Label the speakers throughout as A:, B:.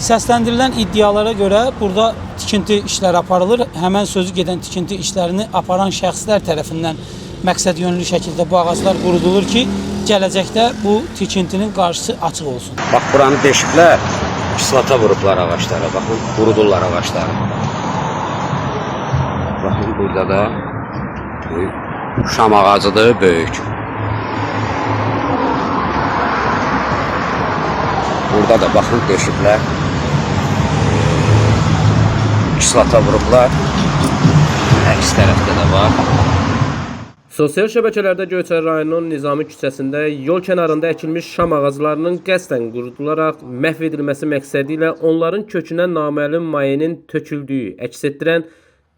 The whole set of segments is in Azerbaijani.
A: Səsləndirilən iddialara görə burada tikinti işləri aparılır. Həmən sözü gedən tikinti işlərini aparan şəxslər tərəfindən məqsədyönlü şəkildə bu ağaclar qurudulur ki, gələcəkdə bu tikintinin qarşısı açıq olsun.
B: Bax, buranı deşiblər, kislata vurublar ağaçlara, baxın, qurudurlar ağaçları. Baxın, burada da şam ağacıdır, böyük. Burada da baxın, deşiblər, kislata vurublar, əks tərəfdə də var.
C: Sosial şəbəkələrdə Göyçay rayonunun Nizami küçəsində yol kənarında əkilmiş şam ağaclarının qəsdən qurudularaq məhv edilməsi məqsədi ilə onların kökünə naməlum mayenin töküldüyü əks etdirən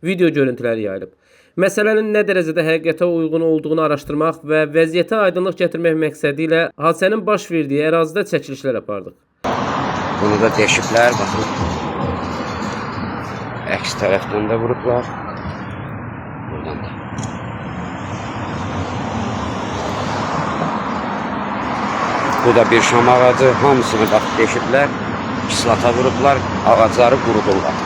C: video görüntüləri yayılıb. Məsələnin nə dərəcədə həqiqətə uyğun olduğunu araşdırmaq və vəziyyətə aydınlıq gətirmək məqsədi ilə hadisənin baş verdiyi ərazidə çəkilişlər apardıq.
B: Bunu da deşiblər, baxın. Əks tərəfdən də vurublar. Buradan da. Bu da bir şam ağacı, hamısını bax deşiblər, kislata vurublar, ağacları qurudurlar.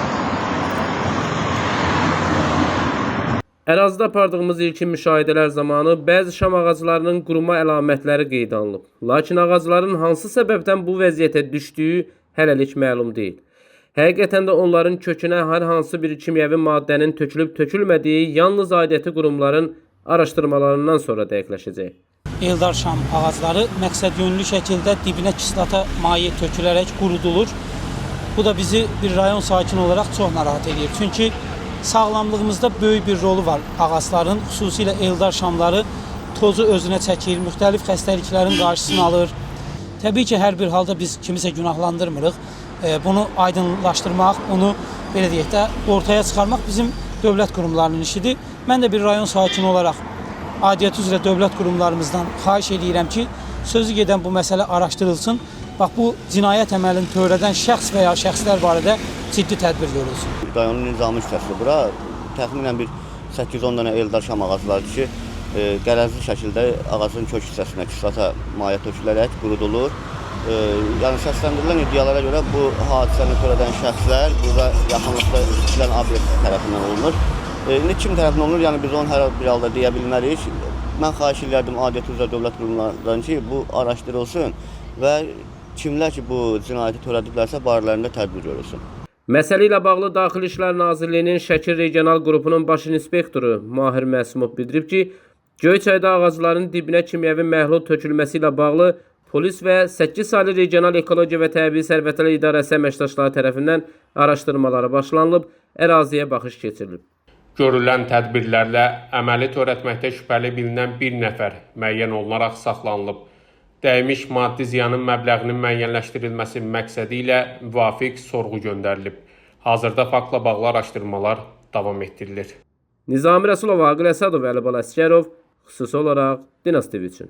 C: Ərazidə apardığımız ilkin müşahidələr zamanı bəzi şam ağaclarının quruma əlamətləri qeyd alınıb. Lakin ağacların hansı səbəbdən bu vəziyyətə düşdüyü hələlik məlum deyil. Həqiqətən də onların kökünə hər hansı bir kimyəvi maddənin tökülüb-tökülmədiyi yalnız aidiyyəti qurumların araşdırmalarından sonra dəqiqləşəcək.
A: Eldar şam ağacları məqsədyönlü şəkildə dibinə kislata maye tökülərək qurudulur. Bu da bizi bir rayon sakini olaraq çox narahat edir. Çünki sağlamlığımızda böyük bir rolu var ağacların, xüsusilə eldar şamları tozu özünə çəkir, müxtəlif xəstəliklərin qarşısını alır. Təbii ki, hər bir halda biz kimisə günahlandırmırıq. Bunu aydınlaşdırmaq, onu belə deyək də ortaya çıxarmaq bizim dövlət qurumlarının işidir. Mən də bir rayon sakini olaraq aidiyyəti üzrə dövlət qurumlarımızdan xahiş edirəm ki, sözü gedən bu məsələ araşdırılsın. Bax, bu cinayət əməlini törədən şəxs və ya şəxslər barədə ciddi tədbir görülsün.
D: Rayonun Nizami küçəsidir bura. Təxminən bir 8-10 dənə eldar şam ağaclardır ki, qərəzli şəkildə ağacın kök hissəsinə kislata maye tökülərək qurudulur. Yəni səsləndirilən iddialara görə bu hadisəni törədən şəxslər burada yaxınlıqda tikilən obyekt tərəfindən olunur. İndi kim tərəfindən olunur, yəni biz onu hər bir halda deyə bilmərik. Mən xahiş edirdim aidiyyəti üzrə dövlət qurumlarından ki, bu araşdırılsın və kimlər ki bu cinayəti törədiblərsə barələrində tədbir görülsün.
C: Məsələ ilə bağlı Daxili İşlər Nazirliyinin Şəki Regional Qrupunun baş inspektoru Mahir Məsumov bildirib ki, Göyçayda ağacların dibinə kimyəvi məhlul tökülməsi ilə bağlı polis və 8 saylı Regional Ekologiya və Təbii Sərvətlər İdarəsi əməkdaşları tərəfindən araşdırmaları başlanılıb, əraziyə baxış keçirilib.
E: Görülən tədbirlərlə əməli törətməkdə şübhəli bilinən bir nəfər müəyyən olunaraq saxlanılıb. Dəymiş maddi ziyanın məbləğinin müəyyənləşdirilməsi məqsədi ilə müvafiq sorğu göndərilib. Hazırda faktla bağlı araşdırmalar davam etdirilir.
C: Nizami Rəsulov, Aqil Əsədov, Əlibal Əsgərov, xüsusi olaraq Dinas TV üçün.